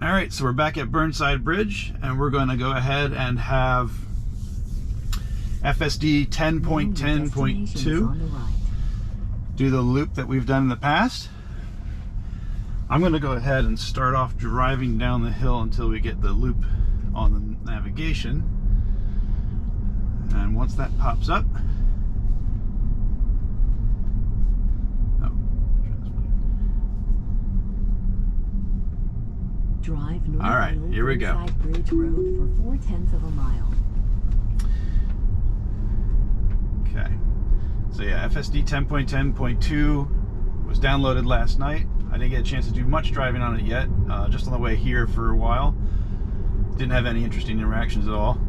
All right, so we're back at Burnside Bridge, and we're going to go ahead and have FSD 10.10.2 do the loop that we've done in the past. I'm going to go ahead and start off driving down the hill until we get the loop on the navigation. And once that pops up, drive north. All right, here we go. Bridge Road for 0.4 miles. Okay, so yeah, FSD 10.10.2 was downloaded last night. I didn't get a chance to do much driving on it yet, just on the way here for a while. Didn't have any interesting interactions at all.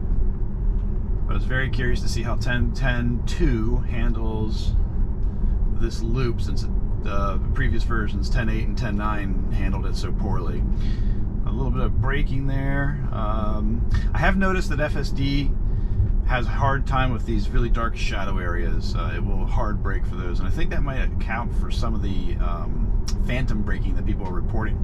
But I was very curious to see how 10.10.2 handles this loop, since the previous versions, 10.8 and 10.9, handled it so poorly. A little bit of braking there. I have noticed that FSD has a hard time with these really dark shadow areas. It will hard brake for those, and I think that might account for some of the phantom braking that people are reporting.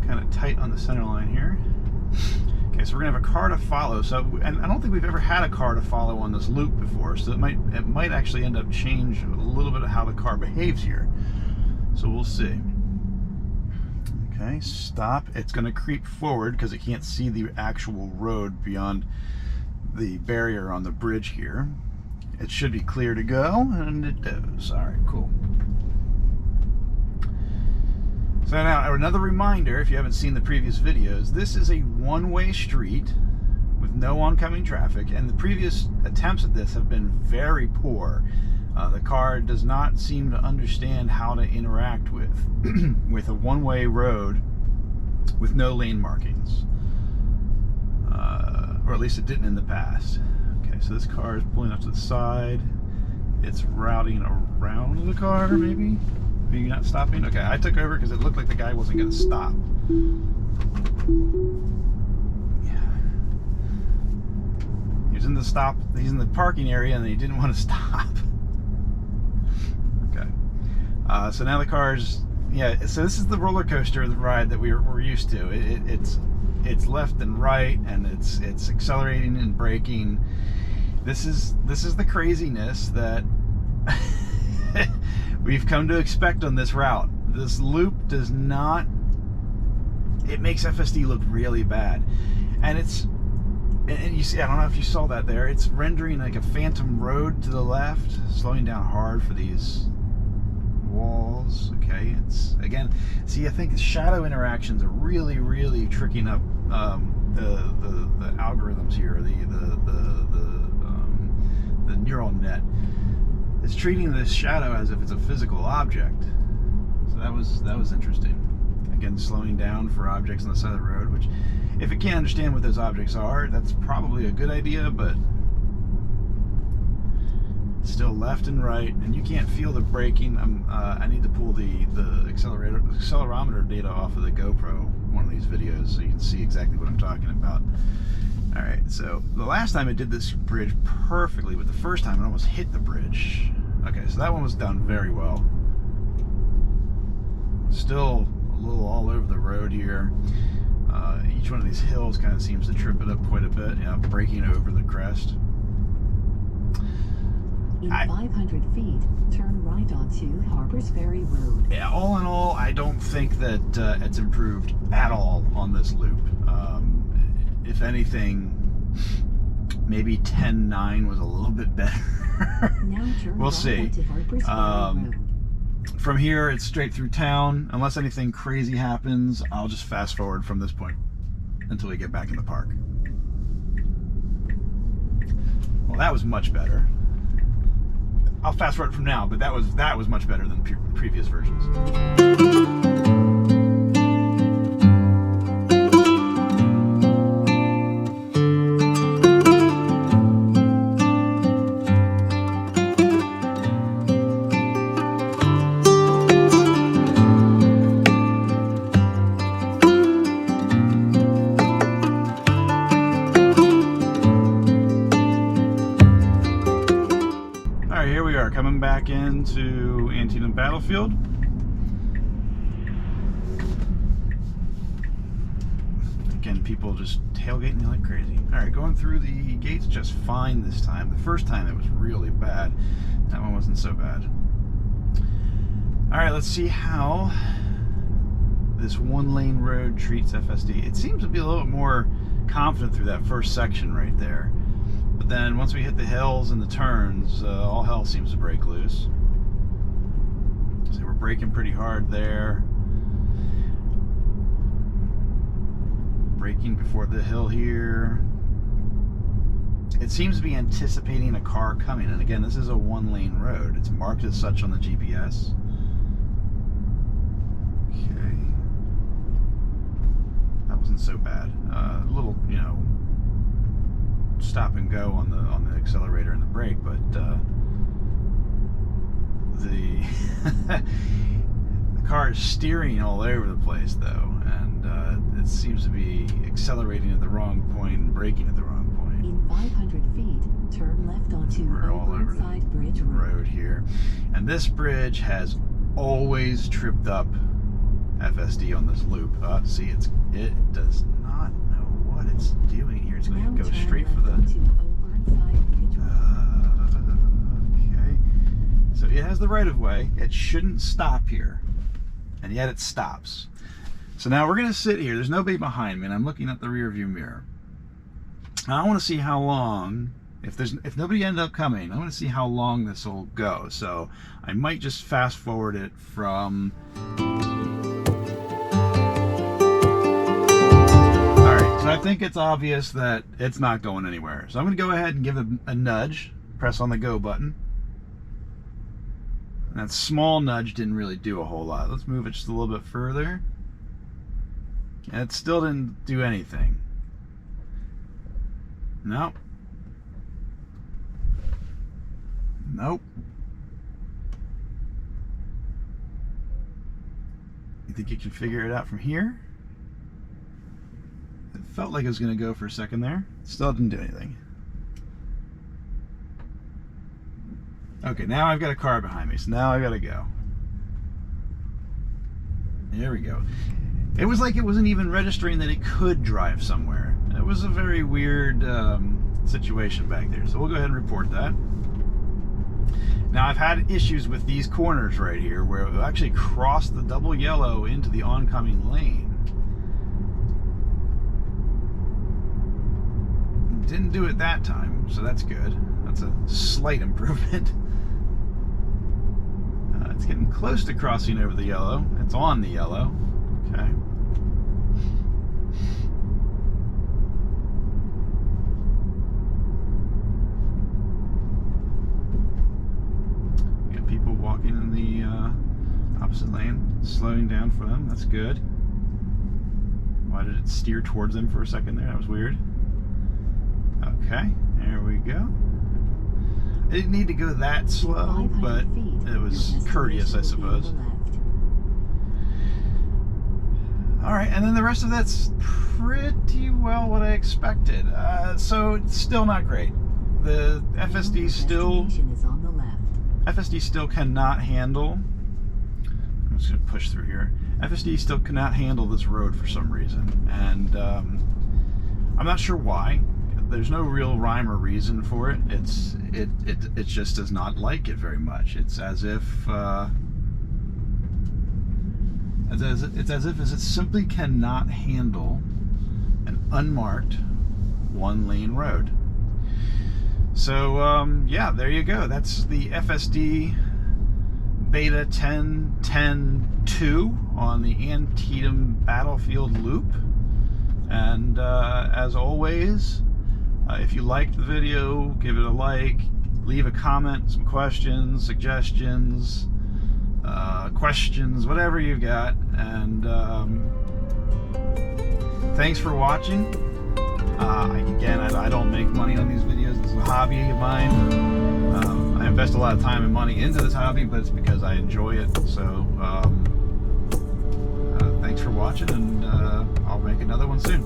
Kind of tight on the center line here. Okay, so we're gonna have a car to follow. So, and I don't think we've ever had a car to follow on this loop before, so it might actually end up change a little bit of how the car behaves here. So we'll see. Okay, stop. It's gonna creep forward because it can't see the actual road beyond the barrier on the bridge here. It should be clear to go, and it does. All right, cool. So now, another reminder, if you haven't seen the previous videos, this is a one-way street with no oncoming traffic, and the previous attempts at this have been very poor. The car does not seem to understand how to interact with with a one-way road with no lane markings, or at least it didn't in the past. Okay, so this car is pulling up to the side. It's routing around the car, maybe? Are you not stopping? Okay, I took over because it looked like the guy wasn't going to stop. Yeah. He's in the parking area, and he didn't want to stop. Okay. So now the car's, yeah, so this is the roller coaster ride that we're used to. It's left and right, and it's accelerating and braking. This is the craziness that we've come to expect on this route. This loop does not, it makes FSD look really bad. And and you see, I don't know if you saw that there, it's rendering like a phantom road to the left, slowing down hard for these walls. Okay, it's, again, see, I think the shadow interactions are really, really tricking up the algorithms here, the neural net. It's treating this shadow as if it's a physical object. So that was interesting. Again, slowing down for objects on the side of the road, which, if it can't understand what those objects are, that's probably a good idea, but it's still left and right, and you can't feel the braking. I need to pull the accelerometer data off of the GoPro, one of these videos, so you can see exactly what I'm talking about. All right, so the last time it did this bridge perfectly, but the first time it almost hit the bridge. Okay, so that one was done very well. Still a little all over the road here. Each one of these hills kind of seems to trip it up quite a bit, you know, breaking over the crest. In 500 feet, turn right onto Harper's Ferry Road. Yeah, all in all, I don't think that it's improved at all on this loop. If anything, maybe 10.9 was a little bit better. Now turn we'll right see. onto Harper's Ferry Road. From here, it's straight through town. Unless anything crazy happens, I'll just fast forward from this point until we get back in the park. Well, that was much better. I'll fast forward from now, but that was much better than the previous versions. Coming back into Antietam battlefield. Again, people just tailgating like crazy. Alright, going through the gates just fine this time. The first time it was really bad. That one wasn't so bad. Alright, let's see how this one-lane road treats FSD. It seems to be a little bit more confident through that first section right there. But then once we hit the hills and the turns, all hell seems to break loose. So we're braking pretty hard there. Braking before the hill here. It seems to be anticipating a car coming. And again, this is a one-lane road. It's marked as such on the GPS. Okay. That wasn't so bad. A little, you know, stop and go on the accelerator and the brake, but the car is steering all over the place though, and it seems to be accelerating at the wrong point and braking at the wrong point. In 500 feet, turn left onto We're all over Burnside Bridge the road here, and this bridge has always tripped up FSD on this loop. See, it does not know what it's doing here. It's going to go straight for the. Okay, so it has the right of way. It shouldn't stop here, and yet it stops. So now we're going to sit here. There's nobody behind me, and I'm looking at the rear view mirror. Now I want to see how long. If nobody ended up coming, I want to see how long this will go. So I might just fast forward it from. So I think it's obvious that it's not going anywhere. So I'm going to go ahead and give it a nudge, press on the go button. And that small nudge didn't really do a whole lot. Let's move it just a little bit further. And it still didn't do anything. Nope. Nope. You think you can figure it out from here? It felt like it was going to go for a second there. Still didn't do anything. Okay, now I've got a car behind me, so now I've got to go. There we go. It was like it wasn't even registering that it could drive somewhere. It was a very weird situation back there, so we'll go ahead and report that. Now I've had issues with these corners right here where it actually crossed the double yellow into the oncoming lane. Didn't do it that time, so that's good. That's a slight improvement. It's getting close to crossing over the yellow. It's on the yellow. Okay. Got people walking in the opposite lane, slowing down for them. That's good. Why did it steer towards them for a second there? That was weird. Okay, there we go. I didn't need to go that slow, but it was courteous, I suppose. Alright, and then the rest of that's pretty well what I expected. So it's still not great. The FSD still cannot handle. I'm just going to push through here. FSD still cannot handle this road for some reason, and I'm not sure why. There's no real rhyme or reason for it. It just does not like it very much. It's as if it simply cannot handle an unmarked one-lane road. So yeah, there you go. That's the FSD Beta 10.10.2 on the Antietam battlefield loop. And as always, if you liked the video, give it a like, leave a comment, some questions, suggestions, questions, whatever you've got. And thanks for watching. Again, I don't make money on these videos. This is a hobby of mine. I invest a lot of time and money into this hobby, but it's because I enjoy it. So thanks for watching, and I'll make another one soon.